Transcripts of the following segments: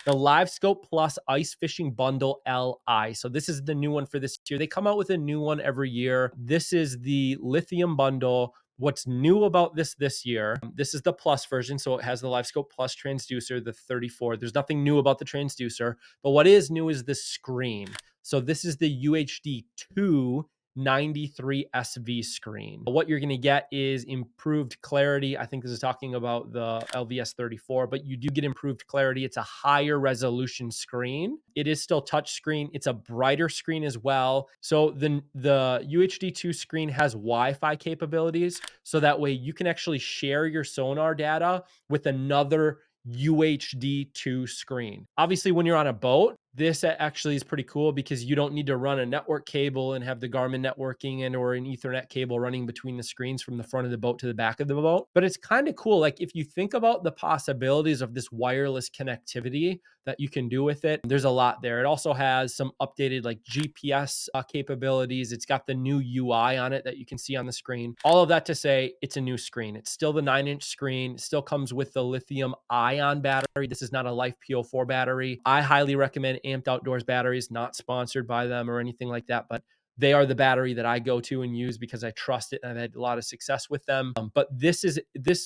the Live Scope Plus Ice Fishing Bundle LI. So this is the new one for this year. They come out with a new one every year. This is the lithium bundle. What's new about this year, this is the plus version. So it has the Live Scope Plus transducer, the 34. There's nothing new about the transducer, but what is new is the screen. So this is the UHD 293 SV screen. What you're going to get is improved clarity. I think this is talking about the LVS 34, but you do get improved clarity. It's a higher resolution screen. It is still touch screen. It's a brighter screen as well. So the UHD 2 screen has Wi-Fi capabilities. So that way you can actually share your sonar data with another UHD 2 screen. Obviously, when you're on a boat, this actually is pretty cool because you don't need to run a network cable and have the Garmin networking and or an Ethernet cable running between the screens from the front of the boat to the back of the boat. But it's kind of cool. Like if you think about the possibilities of this wireless connectivity that you can do with it, there's a lot there. It also has some updated like GPS capabilities. It's got the new UI on it that you can see on the screen. All of that to say, it's a new screen. It's still the 9-inch screen. It still comes with the lithium ion battery. This is not a Life PO4 battery. I highly recommend Amped Outdoors batteries, not sponsored by them or anything like that, but they are the battery that I go to and use because I trust it and I've had a lot of success with them. But this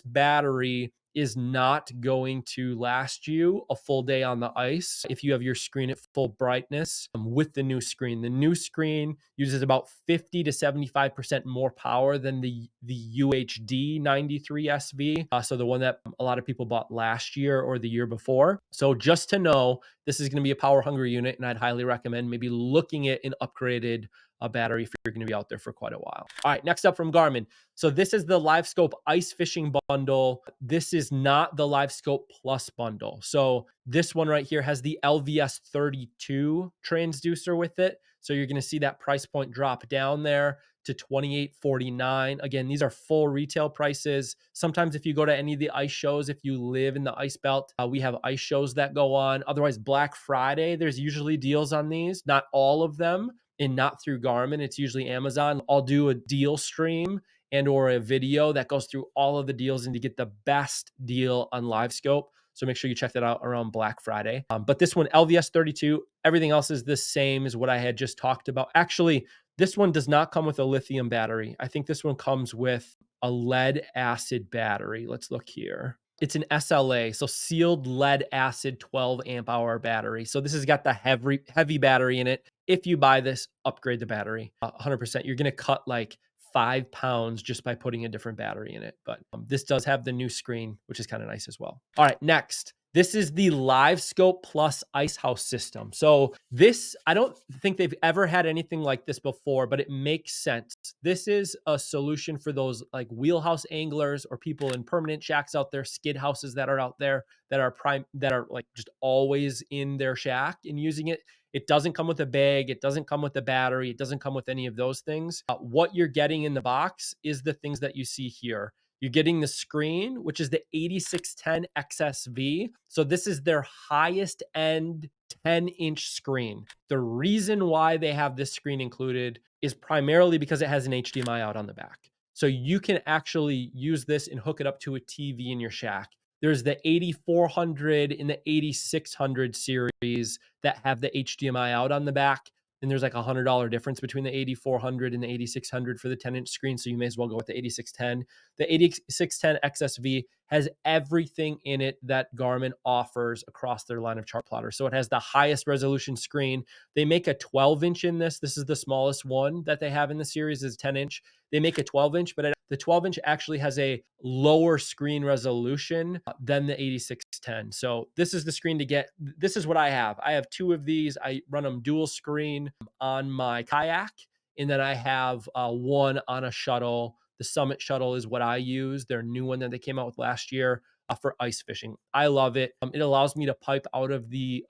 battery is not going to last you a full day on the ice if you have your screen at full brightness with the new screen. The new screen uses about 50 to 75% more power than the UHD 93 SV. So the one that a lot of people bought last year or the year before. So just to know, this is going to be a power hungry unit, and I'd highly recommend maybe looking at an upgraded battery if you're going to be out there for quite a while. All right, next up from Garmin. So this is the Live Scope Ice Fishing Bundle. This is not the Live Scope Plus bundle. So this one right here has the LVS 32 transducer with it. So you're going to see that price point drop down there to $28.49. Again, these are full retail prices. Sometimes if you go to any of the ice shows, if you live in the ice belt, we have ice shows that go on. Otherwise, Black Friday, there's usually deals on these. Not all of them, and not through Garmin. It's usually Amazon. I'll do a deal stream and or a video that goes through all of the deals and to get the best deal on Live Scope. So make sure you check that out around Black Friday. But this one, LVS 32, everything else is the same as what I had just talked about. Actually, this one does not come with a lithium battery. I think this one comes with a lead acid battery. Let's look here. It's an SLA, so sealed lead acid 12 amp hour battery. So this has got the heavy battery in it. If you buy this, upgrade the battery 100%. You're going to cut like 5 pounds just by putting a different battery in it. But this does have the new screen, which is kind of nice as well. All right, next. This is the Live Scope Plus Ice House system. So this, I don't think they've ever had anything like this before, but it makes sense. This is a solution for those like wheelhouse anglers or people in permanent shacks out there, skid houses that are out there that are like just always in their shack and using it. It doesn't come with a bag. It doesn't come with a battery. It doesn't come with any of those things. What you're getting in the box is the things that you see here. You're getting the screen, which is the 8610 XSV. So this is their highest end 10-inch screen. The reason why they have this screen included is primarily because it has an HDMI out on the back. So you can actually use this and hook it up to a TV in your shack. There's the 8400 and the 8600 series that have the HDMI out on the back. And there's like $100 difference between the 8400 and the 8600 for the 10-inch screen. So you may as well go with the 8610. The 8610 XSV has everything in it that Garmin offers across their line of chart plotters. So it has the highest resolution screen. They make a 12-inch in this. This is the smallest one that they have in the series is 10-inch. They make a 12-inch, but the 12-inch actually has a lower screen resolution than the 8610. So this is the screen to get. This is what I have. I have 2 of these. I run them dual screen on my kayak, and then I have one on a shuttle. The Summit shuttle is what I use. Their new one that they came out with last year for ice fishing. I love it. It allows me to pipe out of the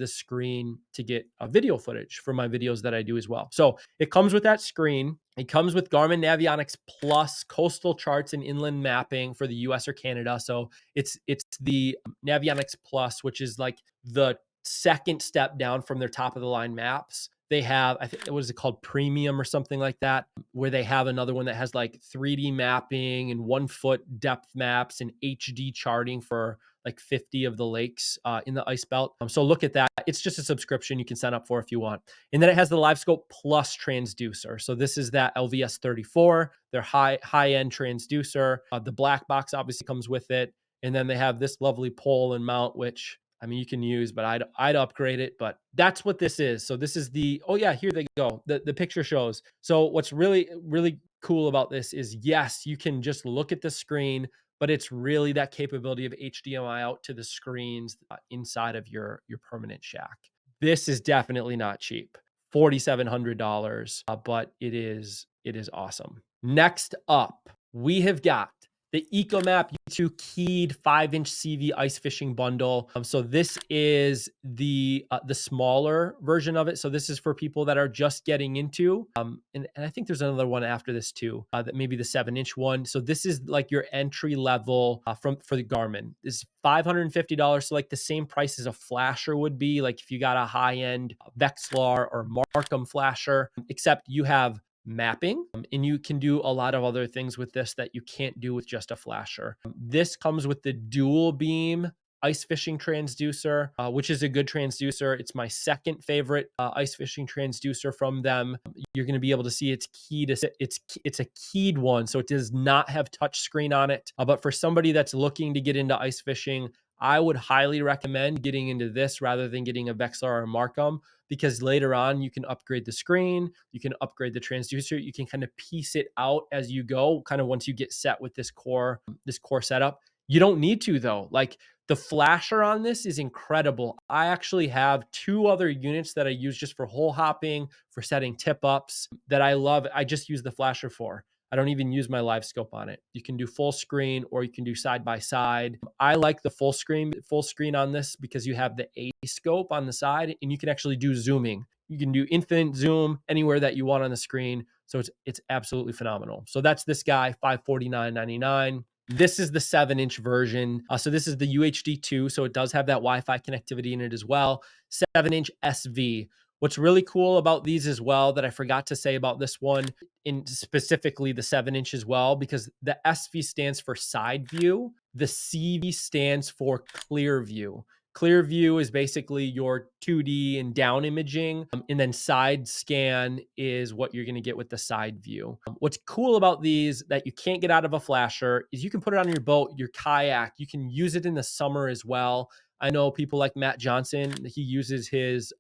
screen to get video footage for my videos that I do as well. So it comes with that screen. It comes with Garmin Navionics Plus coastal charts and inland mapping for the US or Canada. So it's the Navionics Plus, which is like the second step down from their top of the line maps. They have, I think, what is it called? Premium or something like that, where they have another one that has like 3D mapping and 1 foot depth maps and HD charting for like 50 of the lakes in the ice belt. So look at that. It's just a subscription you can sign up for if you want. And then it has the Liv Scope Plus transducer. So this is that LVS 34, their high-end transducer. The black box obviously comes with it. And then they have this lovely pole and mount, which I mean, you can use, but I'd upgrade it. But that's what this is. So this is the, oh yeah, here they go. The picture shows. So what's really, really cool about this is, yes, you can just look at the screen, but it's really that capability of HDMI out to the screens inside of your permanent shack. This is definitely not cheap. $4,700, but it is awesome. Next up, we have got the Ecomap U2 keyed 5-inch CV ice fishing bundle. So this is the smaller version of it. So this is for people that are just getting into, and I think there's another one after this too, that maybe the 7-inch one. So this is like your entry level for the Garmin. This is $550. So like the same price as a flasher would be, like if you got a high end Vexilar or Markham flasher, except you have mapping, and you can do a lot of other things with this that you can't do with just a flasher. This comes with the dual beam ice fishing transducer, which is a good transducer. It's my second favorite ice fishing transducer from them. You're going to be able to see it's keyed. It's a keyed one, so it does not have touch screen on it. But for somebody that's looking to get into ice fishing, I would highly recommend getting into this rather than getting a Vexilar or a Markham, because later on you can upgrade the screen, you can upgrade the transducer, you can kind of piece it out as you go, kind of once you get set with this core setup. You don't need to though. Like the flasher on this is incredible. I actually have 2 other units that I use just for hole hopping, for setting tip ups that I love. I just use the flasher for. I don't even use my Liv Scope on it. You can do full screen or you can do side by side. I like the full screen on this because you have the A scope on the side and you can actually do zooming. You can do infinite zoom anywhere that you want on the screen. So it's absolutely phenomenal. So that's this guy, $549.99. This is the 7-inch version. So this is the UHD2. So it does have that Wi-Fi connectivity in it as well. 7-inch SV. What's really cool about these as well that I forgot to say about this one, in specifically the 7-inch as well, because the SV stands for side view. The CV stands for clear view. Clear view is basically your 2D and down imaging, and then side scan is what you're going to get with the side view. What's cool about these that you can't get out of a flasher is you can put it on your boat, your kayak. You can use it in the summer as well. I know people like Matt Johnson, he uses his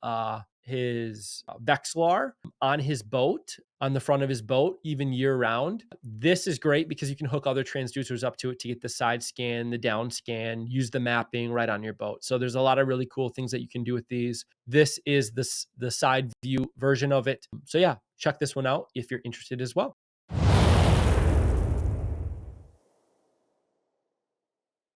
Vexilar on his boat, on the front of his boat, even year round. This is great because you can hook other transducers up to it to get the side scan, the down scan, use the mapping right on your boat. So there's a lot of really cool things that you can do with these. This is the side view version of it. So yeah, check this one out if you're interested as well.